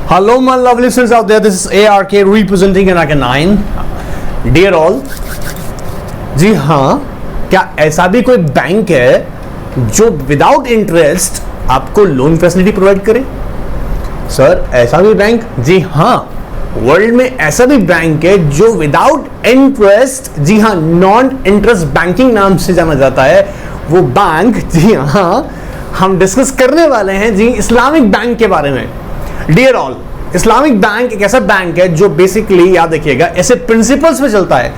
Hello, my lovely listeners out there. This is ARK representing ARK9. Dear all, जी हाँ, क्या ऐसा भी कोई बैंक है जो विदाउट इंटरेस्ट आपको लोन फैसिलिटी प्रोवाइड करे? सर, ऐसा भी बैंक? जी हाँ, वर्ल्ड में ऐसा भी बैंक है जो विदाउट इंटरेस्ट, जी हाँ, नॉन इंटरेस्ट बैंकिंग नाम से जाना जाता है। वो बैंक, जी हाँ, हम डिस्कस करने वाले हैं जी इस्लामिक बैंक के बारे में। डियर ऑल, इस्लामिक बैंक एक ऐसा बैंक है जो बेसिकली, याद रखिएगा, ऐसे प्रिंसिपल्स पे चलता है।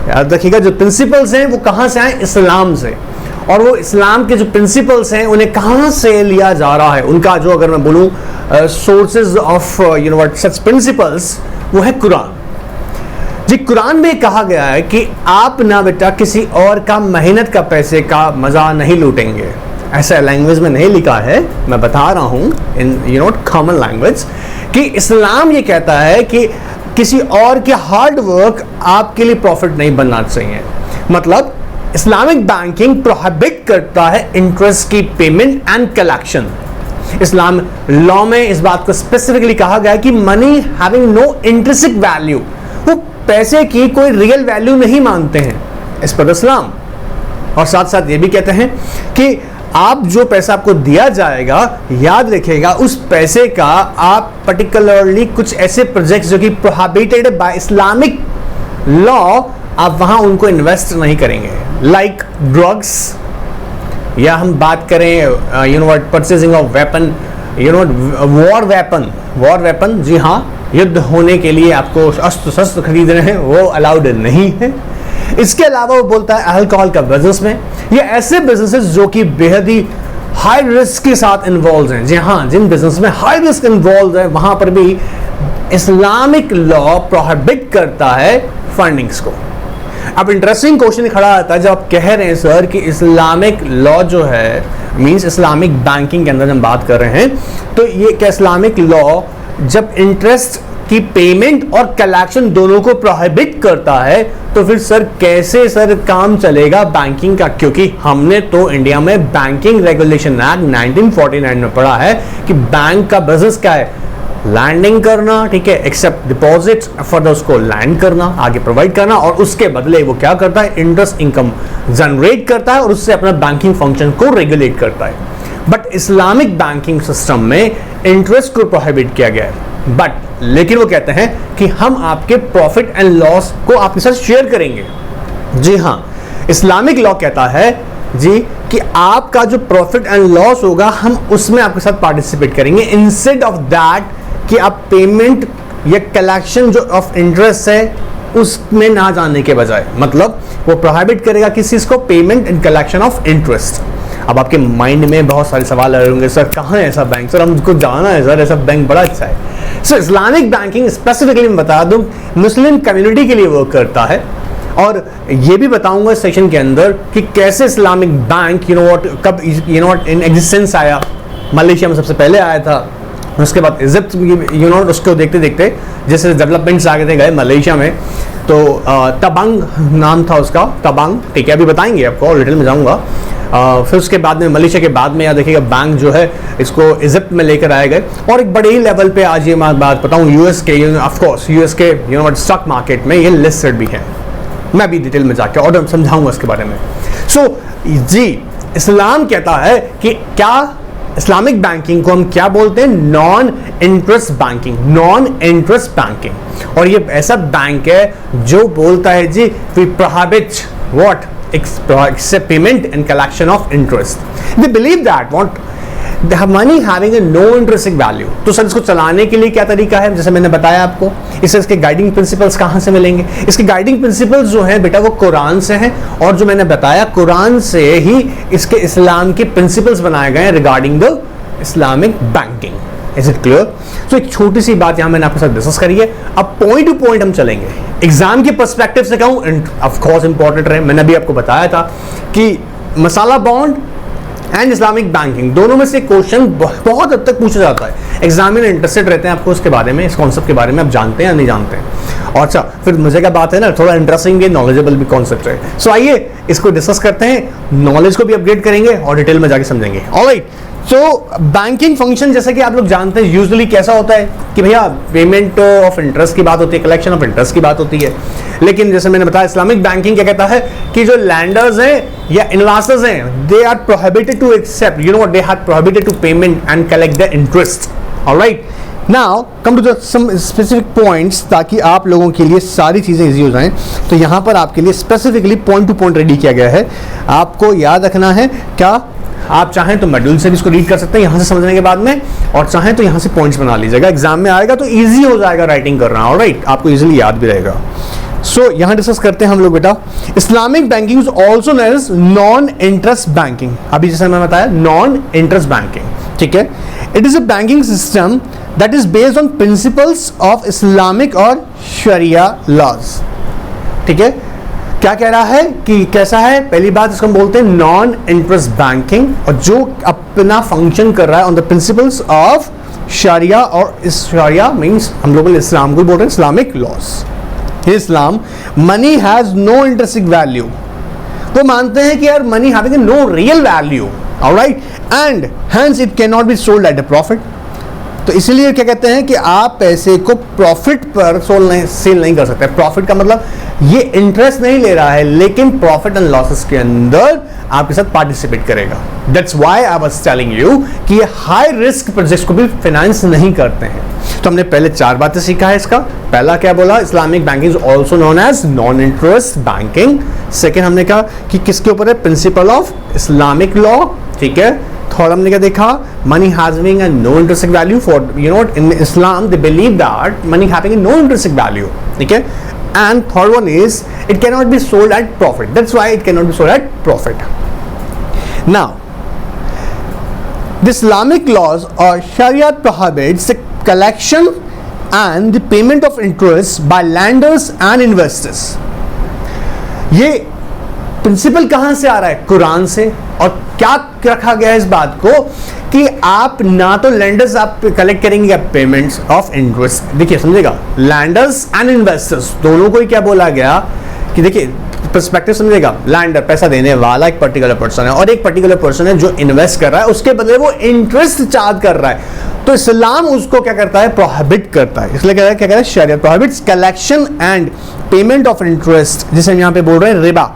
याद रखिएगा, जो प्रिंसिपल्स हैं वो कहां से आए? इस्लाम से। और वो इस्लाम के जो प्रिंसिपल्स हैं उन्हें कहां से लिया जा रहा है, उनका जो, अगर मैं बोलूं, सोर्सेज ऑफ सच प्रिंसिपल्स, वो है कुरान। जी, कुरान में कहा गया है कि आप ना बेटा किसी और का मेहनत का पैसे का मजा नहीं लूटेंगे। ऐसा लैंग्वेज में नहीं लिखा है, मैं बता रहा हूं इन कॉमन लैंग्वेज, कि इस्लाम ये कहता है कि किसी और के हार्ड वर्क आपके लिए प्रॉफिट नहीं बनना चाहिए। मतलब इस्लामिक बैंकिंग प्रोहिबिट करता है इंटरेस्ट की payment and collection. Islam law में इस बात को स्पेसिफिकली कहा गया है कि money having no intrinsic value, वो पैसे की कोई रियल वैल्यू नहीं मानते हैं इस पर इस्लाम। और साथ साथ ये भी कहते हैं कि आप जो पैसा आपको दिया जाएगा, याद रखिएगा, उस पैसे का आप पर्टिकुलरली कुछ ऐसे प्रोजेक्ट्स जो कि प्रोहिबिटेड बाय इस्लामिक लॉ, आप वहां उनको इन्वेस्ट नहीं करेंगे। लाइक ड्रग्स, या हम बात करें purchasing of weapon, war weapon, जी हाँ, युद्ध होने के लिए आपको अस्त्र शस्त्र खरीदने हैं, वो अलाउड नहीं है। इसके अलावा वो बोलता है अल्कोहल का बिजनेस में, ये ऐसे बिजनेसेस जो कि बेहद ही हाई रिस्क के साथ इन्वॉल्व हैं। जी हाँ, जिन बिजनेस में हाई रिस्क इन्वॉल्व है वहां पर भी इस्लामिक लॉ प्रोहिबिट करता है फंडिंग्स को। अब इंटरेस्टिंग क्वेश्चन खड़ा आता है जब आप कह रहे हैं सर कि इस्लामिक लॉ जो है, मींस इस्लामिक बैंकिंग के अंदर हम बात कर रहे हैं, तो ये क्या इस्लामिक लॉ जब इंटरेस्ट की पेमेंट और कलेक्शन दोनों को प्रोहिबिट करता है, तो फिर सर कैसे सर काम चलेगा बैंकिंग का? क्योंकि हमने तो इंडिया में बैंकिंग रेगुलेशन एक्ट 1949 में पढ़ा है कि बैंक का बिजनेस क्या है? लैंडिंग करना, ठीक है, एक्सेप्ट डिपॉजिट फॉर उसको लैंड करना, आगे प्रोवाइड करना, और उसके बदले वो क्या करता है? इंटरेस्ट इनकम जनरेट करता है और उससे अपना बैंकिंग फंक्शन को रेगुलेट करता है। बट इस्लामिक बैंकिंग सिस्टम में इंटरेस्ट को प्रोहिबिट किया गया है, लेकिन वो कहते हैं कि हम आपके प्रॉफिट एंड लॉस को आपके साथ शेयर करेंगे। जी हाँ, इस्लामिक लॉ कहता है जी कि आपका जो प्रॉफिट एंड लॉस होगा हम उसमें आपके साथ पार्टिसिपेट करेंगे, इंस्टेड ऑफ दैट कि आप पेमेंट या कलेक्शन जो ऑफ इंटरेस्ट है उसमें ना जाने के बजाय। मतलब वो प्रोहिबिट करेगा किस चीज को? Payment and collection of interest. अब आपके माइंड में बहुत सारे सवाल आ रहे होंगे, सर कहाँ है ऐसा बैंक? सर हमको जाना है सर, ऐसा बैंक बड़ा अच्छा है। सो इस्लामिक बैंकिंग स्पेसिफिकली मैं बता दूं मुस्लिम कम्युनिटी के लिए वर्क करता है, और ये भी बताऊंगा इस सेशन के अंदर कि कैसे इस्लामिक बैंक कब इन एग्जिस्टेंस आया। मलेशिया में सबसे पहले आया था, उसके बाद इजिप्ट उसको देखते देखते जैसे डेवलपमेंट्स आ गए गए मलेशिया में, तो तबंग नाम था उसका, तबंग, ठीक है, अभी बताएंगे आपको, डिटेल में जाऊंगा। फिर उसके बाद में मलेशिया के बाद में, याद देखिएगा, बैंक जो है इसको इजिप्ट में लेकर आए गए, और एक बड़े ही लेवल पे आज ये मैं बात बताऊं, यूएस के, ऑफ कोर्स यूएस के स्टॉक मार्केट में ये लिस्टेड भी है। मैं भी डिटेल में जाके और समझाऊंगा इसके बारे में। सो जी, इस्लाम कहता है कि क्या इस्लामिक बैंकिंग को हम क्या बोलते हैं? Non interest banking, non interest banking. और ये ऐसा बैंक है जो बोलता है जी we prohibit what? Except payment and collection of interest. They believe that they have money having a no intrinsic value. तो सर इसको चलाने के लिए क्या तरीका है? जैसे मैंने बताया आपको, इसके गाइडिंग प्रिंसिपल्स कहाँ से मिलेंगे? इसके गाइडिंग प्रिंसिपल्स जो हैं बेटा वो कुरान से हैं, और जो मैंने बताया कुरान से ही इसके इस्लाम के प्रिंसिपल्स बनाए गए हैं regarding the Islamic banking. Is it clear? तो एक छोटी सी बात यहाँ मैंने आपके साथ डिस्कस करी है। अब पॉइंट टू पॉइंट हम चलेंगे। एग्जाम के पर्सपेक्टिव से कहूँ, ऑफ कोर्स इंपॉर्टेंट रहे, मैंने अभी आपको बताया था कि मसाला बॉन्ड एंड इस्लामिक बैंकिंग दोनों में से क्वेश्चन बहुत हद तक पूछा जाता है। एग्जामिनर इंटरेस्टेड रहते हैं आपको उसके बारे में, इस कॉन्सेप्ट के बारे में आप जानते हैं या नहीं जानते हैं। और अच्छा, फिर मुझे क्या बात है ना, थोड़ा इंटरेस्टिंग नॉलेजेबल भी कॉन्सेप्ट है। सो आइए इसको डिस्कस करते हैं, नॉलेज को भी अपग्रेड करेंगे और डिटेल में जाके समझेंगे। ऑलराइट, तो बैंकिंग फंक्शन जैसा कि आप लोग जानते हैं यूजुअली कैसा होता है कि भैया पेमेंट ऑफ इंटरेस्ट की बात होती है, कलेक्शन ऑफ इंटरेस्ट की बात होती है। लेकिन जैसे मैंने बताया इस्लामिक बैंकिंग क्या कहता है कि जो लैंडर्स हैं या इन्वेस्टर्स हैं, they are prohibited to accept, you know what, they are prohibited to payment and collect the interest. Alright, now come to the some specific points, ताकि आप लोगों के लिए सारी चीज़ें इजी हो जाएं। तो यहाँ पर आपके लिए specifically point two point ready किया गया है। आपको याद रखना है क्या, आप चाहें तो मॉड्यूल से भी इसको रीड कर सकते हैं यहाँ से समझने के बाद में, और चाहें तो यहाँ से पॉइंट्स बना लीजिएगा, एग्जाम में आएगा तो इजी हो जाएगा राइटिंग करना। ऑलराइट, आपको इजीली याद भी रहेगा। सो यहाँ डिस्कस करते हैं हम लोग बेटा, Islamic banking is also known as non interest banking. अभी जैसे मैंने बताया नॉन इंटरेस्ट बैंकिंग, ठीक है। It is a banking system that is based on principles of Islamic और शरिया लॉज, ठीक है। क्या कह रहा है कि कैसा है, पहली बात इसको हम बोलते हैं नॉन इंटरेस्ट बैंकिंग, और जो अपना फंक्शन कर रहा है ऑन द प्रिंसिपल्स ऑफ शरिया, और इस शरिया मींस हम लोग इस्लाम को बोल रहे हैं Islamic laws. Islam money has no interesting value, वो मानते हैं कि यार money having no real value, alright, and hence it can not be sold at a profit. तो इसीलिए क्या कहते हैं कि आप पैसे को प्रॉफिट पर सेल नहीं कर सकते। प्रॉफिट का मतलब ये इंटरेस्ट नहीं ले रहा है, लेकिन प्रॉफिट एंड लॉसेस के अंदर आपके साथ पार्टिसिपेट करेगा। That's why I was telling you कि ये हाई रिस्क प्रोजेक्ट्स को भी फाइनेंस नहीं करते हैं। तो हमने पहले 4 बातें सीखा है इसका। पहला क्या बोला, Islamic banking is also known as non interest banking. Second हमने कहा कि किसके ऊपर है, प्रिंसिपल ऑफ इस्लामिक लॉ, ठीक है। थर्ड हमने क्या देखा, money having a no interesting value, for you know in Islam they believe that money having no interesting value, ठीक है। And third one is it can not be sold at profit, that's why it can not be sold at profit. Now the Islamic laws और शरियत prohibits the collection and the payment of interest by lenders and investors. ये principle कहां से आ रहा है, कुरान से। और क्या रखा गया है इस बात को कि आप ना तो लैंडर्स आप कलेक्ट करेंगे पेमेंट्स ऑफ इंटरेस्ट। देखिए समझेगा, लैंडर्स एंड इन्वेस्टर्स दोनों को ही क्या बोला गया कि देखिए पर्सपेक्टिव समझेगा, लैंडर पैसा देने वाला एक पर्टिकुलर पर्सन है, और एक पर्टिकुलर पर्सन है जो इन्वेस्ट कर रहा है, उसके बदले वो इंटरेस्ट चार्ज कर रहा है। तो इस्लाम उसको क्या करता है, प्रोहिबिट करता है। इसलिए क्या कहता है, शरीयत prohibits collection and payment of interest, जिसे हम यहाँ पे बोल रहे हैं रिबा।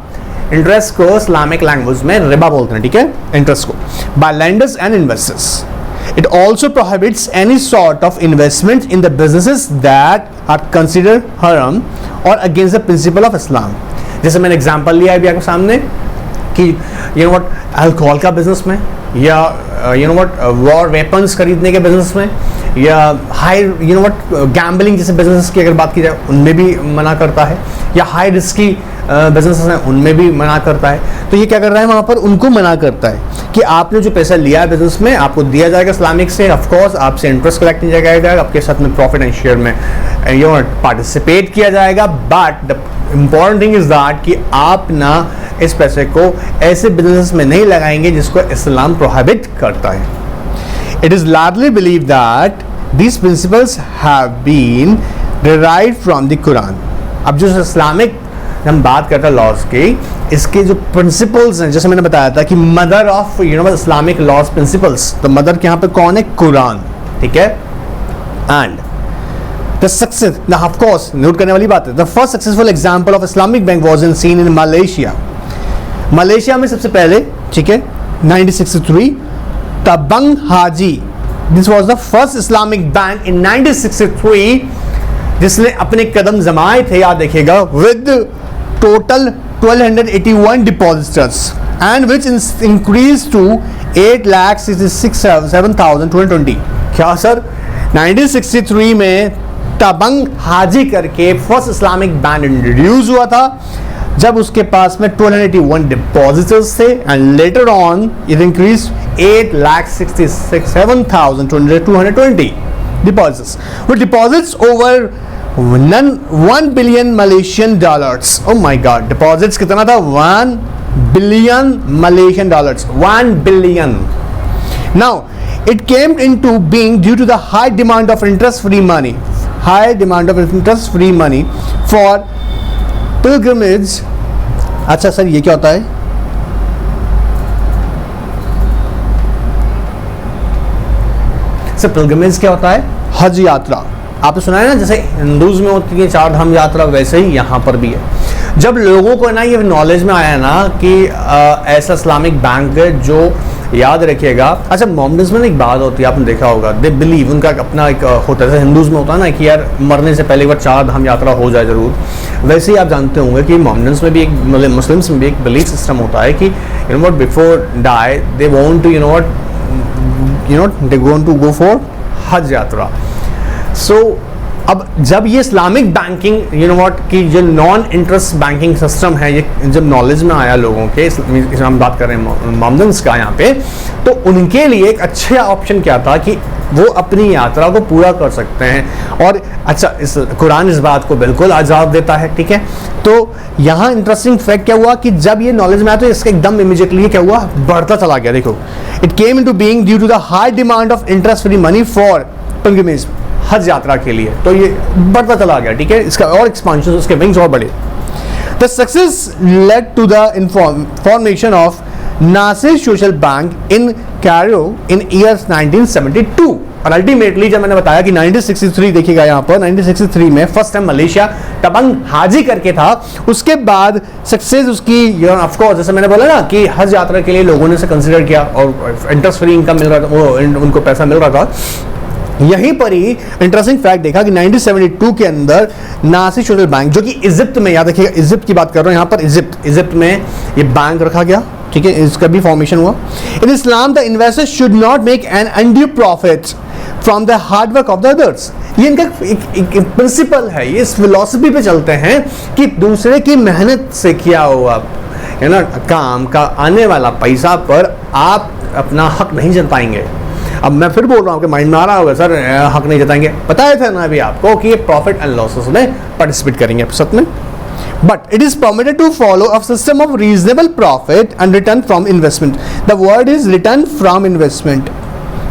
इंटरेस्ट को इस्लामिक लैंग्वेज में रिबा बोलते हैं, ठीक है, इंटरेस्ट को, by lenders and investors. It also prohibits any sort of investment in the businesses that are considered haram or against the principle of Islam. जैसे मैंने एग्जांपल लिया है अभी आपके सामने कि यू नो व्हाट, अल्कोहल का बिजनेस में, या you know what war weapons खरीदने के बिजनेस में, या high you know what gambling जैसे बिजनेस की अगर बात की जाए उनमें भी मना करता है, या हाई रिस्की बिजनेस हैं उनमें भी मना करता है। तो ये क्या कर रहा है, वहाँ पर उनको मना करता है कि आपने जो पैसा लिया है बिजनेस में आपको दिया जाएगा इस्लामिक से, ऑफकोर्स आपसे इंटरेस्ट कलेक्ट किया जाएगा, आपके साथ में प्रॉफिट एंड शेयर में यू नो पार्टिसिपेट किया जाएगा। But the important thing is that कि आप ना इस पैसे को ऐसे बिजनेस में नहीं लगाएंगे जिसको इस्लाम प्रोहिबिट करता है। It is largely believe that these principles have been derived from the Quran. अब जो इस्लामिक हम बात करते हैं लॉज की, इसके जो प्रिंसिपल्स हैं, जैसे मैंने बताया था कि mother of you know Islamic laws principles, तो मदर के यहाँ पे कौन है, कुरान, ठीक है। And the success, of course note करने वाली बात है, the first successful example of Islamic bank was seen in Malaysia. Malaysia में सबसे पहले, ठीक है, 1963 Tabung Haji, this was the first Islamic bank in 1963 जिसने अपने कदम जमाए थे, याद देखिएगा, with total 1281 depositors and which increase to 8,67,220। क्या सर, 1963 में तबंग हाजी करके फर्स्ट इस्लामिक बैंक इंट्रोड्यूस हुआ था, जब उसके पास में 1281 डिपॉजिटर्स थे, and later on it increase 8,67,220 deposits with deposits over 1 billion Malaysian dollars. Oh my God, deposits कितना था, 1 billion Malaysian dollars, 1 billion. Now it came into being due to the high demand of interest-free money for pilgrimage. अच्छा sir, ये क्या होता है, जैसे pilgrimage क्या होता है, हज यात्रा, आपने सुना है ना, जैसे हिंदूज में होती है 4 धाम यात्रा, वैसे ही यहाँ पर भी है। जब लोगों को ना ये नॉलेज में आया ना कि ऐसा इस्लामिक बैंक है, जो याद रखिएगा, अच्छा मोहम्मदन्स में एक बात होती है, आपने देखा होगा, दे बिलीव, उनका अपना एक होता है, जैसे हिंदूज में होता है ना कि यार मरने से पहले एक बार 4 धाम यात्रा हो जाए जरूर, वैसे ही आप जानते होंगे कि मोहम्मदन्स में भी एक, मतलब मुस्लिम्स में भी एक बिलीफ सिस्टम होता है कि you know what, before die they want to they want to go for Hajj यात्रा। सो अब जब ये Islamic banking you know what की जो नॉन इंटरेस्ट बैंकिंग सिस्टम है, ये जब नॉलेज में आया लोगों के, हम बात कर रहे हैं मोहम्मदन्स का यहाँ पे, तो उनके लिए एक अच्छा ऑप्शन क्या था कि वो अपनी यात्रा को पूरा कर सकते हैं। और अच्छा, इस कुरान इस बात को बिल्कुल आजाद देता है, ठीक है। तो यहाँ इंटरेस्टिंग फैक्ट क्या हुआ कि जब ये नॉलेज में आया तो इसका एकदम इमीडिएटली क्या हुआ, बढ़ता चला गया। देखो, it came into being due to the high demand of interest free money for pilgrimage, Hajj यात्रा के लिए, तो ये बढ़ता चला गया, ठीक है। इसका और एक्सपांशन, उसके विंग्स और बढ़े। The success led to the formation of Nasir social bank in Cairo in years 1972, और अल्टीमेटली जब मैंने बताया कि 1963, देखिएगा यहाँ पर 1963 में फर्स्ट टाइम मलेशिया तबंग हाजी करके था, उसके बाद सक्सेस उसकी ऑफ कोर्स, जैसे मैंने बोला ना कि हज यात्रा के लिए लोगों ने इसे कंसिडर किया और इंटरेस्ट फ्री इनकम मिल रहा था, वो उनको पैसा मिल रहा था। यहीं पर ही इंटरेस्टिंग फैक्ट देखा कि 1972 के अंदर नासिर सोशल बैंक, जो कि इजिप्ट में, याद रखिएगा इजिप्ट की बात कर रहा हूँ यहाँ पर, इजिप्ट में ये बैंक रखा गया, ठीक है, इसका भी फॉर्मेशन हुआ। In Islam the investors should not make an undue profit from the hard work of the others. ये इनका एक प्रिंसिपल है, ये इस फिलॉसफी पे चलते हैं कि दूसरे की मेहनत से किया हुआ है ना काम का आने वाला पैसा पर आप अपना हक नहीं जताएंगे। अब मैं फिर बोल रहा हूँ कि माइंड में आ रहा होगा सर हक नहीं जताएंगे, बताया था ना अभी आपको कि ये प्रॉफिट एंड लॉसेस में पार्टिसिपेट करेंगे सच में। But it is permitted to follow a system of reasonable profit and return from investment. The word is return from investment.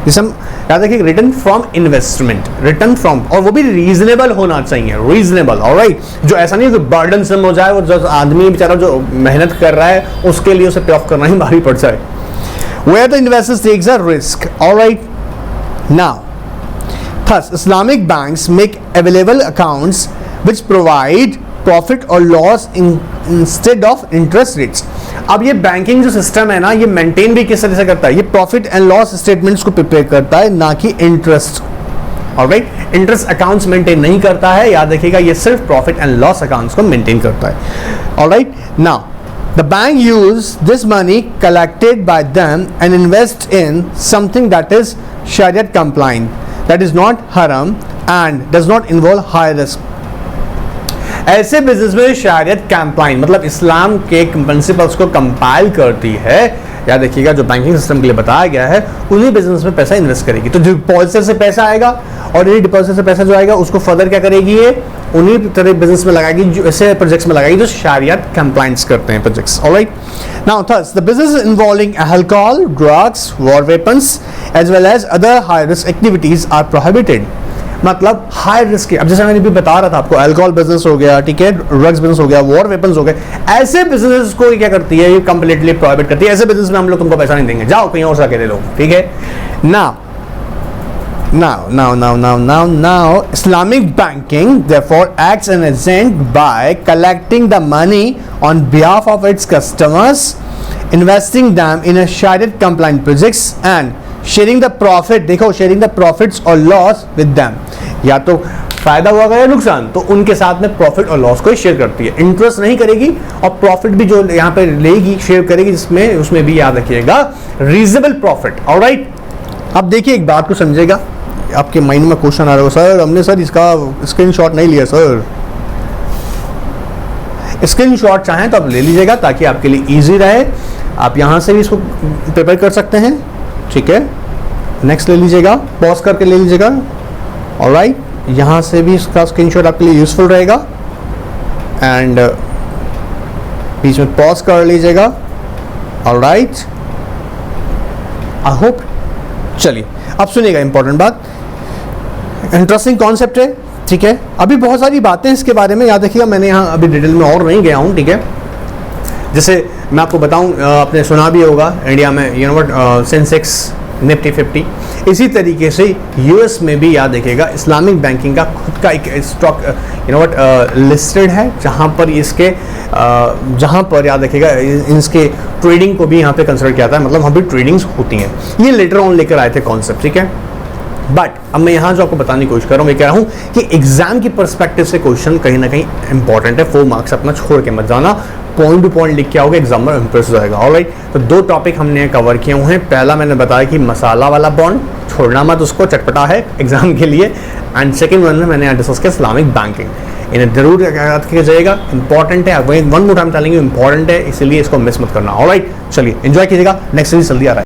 जिसे हम याद रखिए, return from investment, return from, और वो भी रीजनेबल होना चाहिए, रीजनेबल, ऑलराइट। जो ऐसा नहीं कि बर्डन सम हो जाए, वो जो आदमी बेचारा जो मेहनत कर रहा है उसके लिए उसे पे ऑफ करना ही भारी पड़ जाए। Where the investors takes a risk, alright. Now, thus Islamic banks make available accounts which provide profit और loss instead of interest rates. अब ये बैंकिंग जो सिस्टम है ना, ये मेंटेन भी किस तरह से करता है, ये प्रॉफिट एंड लॉस स्टेटमेंट्स को प्रिपेयर करता है, ना कि interest, alright. Interest accounts maintain नहीं करता है, याद रखिएगा, ये सिर्फ प्रॉफिट एंड लॉस अकाउंट्स को मेंटेन करता है, alright. Now the bank use this money collected by them and invest in something that is शरीयत कंप्लाइंट, दैट इज नॉट हराम and does not involve high risk. ऐसे business में शरीयत complaint मतलब इस्लाम के प्रिंसिपल्स को कंपाइल करती है, याद रखिएगा, जो बैंकिंग सिस्टम के लिए बताया गया है, उन्हीं बिजनेस में पैसा इन्वेस्ट करेगी। तो डिपॉजिट से पैसा आएगा और इन्हीं डिपॉजिट से पैसा जो आएगा उसको फर्दर क्या करेगी, ये उन्हीं तरह बिजनेस में लगाएगी, जो ऐसे प्रोजेक्ट्स में लगाएगी जो शरीयत कंप्लाइंट्स करते हैं projects, alright. Now thus the business involving alcohol, drugs, war weapons as well as other high risk activities are prohibited. मतलब हाई रिस्क के, अब जैसे मैंने भी बता रहा था आपको, अल्कोहल बिजनेस हो गया, ठीक है, ड्रग्स बिजनेस हो गया, वॉर वेपन्स हो गए, ऐसे बिजनेस को क्या करती है, ये कंप्लीटली प्रोहिबिट करती है। ऐसे बिजनेस में हम लोग तुमको पैसा नहीं देंगे, जाओ कहीं और से आके ले लो, ठीक है। Now Islamic banking therefore acts as an agent by collecting the money on behalf of its customers, investing them in a shariat compliant projects and sharing the profit. देखो, शेयरिंग द प्रॉफिट्स और loss with them, या तो फायदा हुआ या नुकसान, तो उनके साथ में प्रॉफिट और लॉस को शेयर करती है। इंटरेस्ट नहीं करेगी और प्रॉफिट भी जो यहाँ पे लेगी शेयर करेगी, जिसमें उसमें भी याद रखिएगा रीजनेबल प्रॉफिट, ऑलराइट। अब देखिए एक बात को समझेगा, आपके माइंड में क्वेश्चन आ रहा हो, सर हमने सर इसका स्क्रीनशॉट नहीं लिया। सर स्क्रीनशॉट चाहें तो आप ले लीजिएगा ताकि आपके लिए ईजी रहे, आप यहाँ से भी इसको प्रिपेयर कर सकते हैं, ठीक है। नेक्स्ट ले लीजिएगा, पॉज करके ले लीजिएगा, ऑलराइट। यहाँ से भी इसका स्क्रीनशॉट आपके लिए यूजफुल रहेगा एंड बीच में पॉज कर लीजिएगा, ऑलराइट। आई होप, चलिए अब सुनिएगा इंपॉर्टेंट बात, इंटरेस्टिंग कॉन्सेप्ट है, ठीक है। अभी बहुत सारी बातें इसके बारे में, याद रखिएगा, मैंने यहाँ अभी डिटेल में और नहीं गया हूँ, ठीक है। जैसे मैं आपको बताऊं, आपने सुना भी होगा इंडिया में you know what Sensex Nifty 50। इसी तरीके से यूएस में भी याद रखिएगा इस्लामिक बैंकिंग का खुद का एक स्टॉक लिस्टेड है, जहां पर इसके जहां पर याद रखिएगा इसके ट्रेडिंग को भी यहाँ पे कंसिडर किया जाता है, मतलब वहाँ पे ट्रेडिंग्स होती हैं। ये लेटर ऑन लेकर आए थे कॉन्सेप्ट, ठीक है। बट अब मैं यहाँ जो आपको बताने की कोशिश कर रहा हूँ, मैं कह रहा हूँ कि एग्जाम की पर्सपेक्टिव से क्वेश्चन कहीं ना कहीं इंपॉर्टेंट है। 4 मार्क्स अपना छोड़ के मत जाना, पॉइंट टू पॉइंट लिख के आओगे, एग्जाम में इंप्रेस हो जाएगा। ऑलराइट, तो 2 टॉपिक हमने कवर किए हुए हैं। पहला मैंने बताया कि मसाला वाला बॉन्ड छोड़ना मत, उसको चटपटा है एग्जाम के लिए। एंड सेकेंड वन में मैंने डिस्कस किया इस्लामिक बैंकिंग। इन्हें जरूर याद किया जाएगा, इंपॉर्टेंट है। One more time telling you important है, इसलिए इसको मिस मत करना। ऑलराइट, चलिए एंजॉय कीजिएगा, नेक्स्ट सीरीज जल्दी आ रहा है।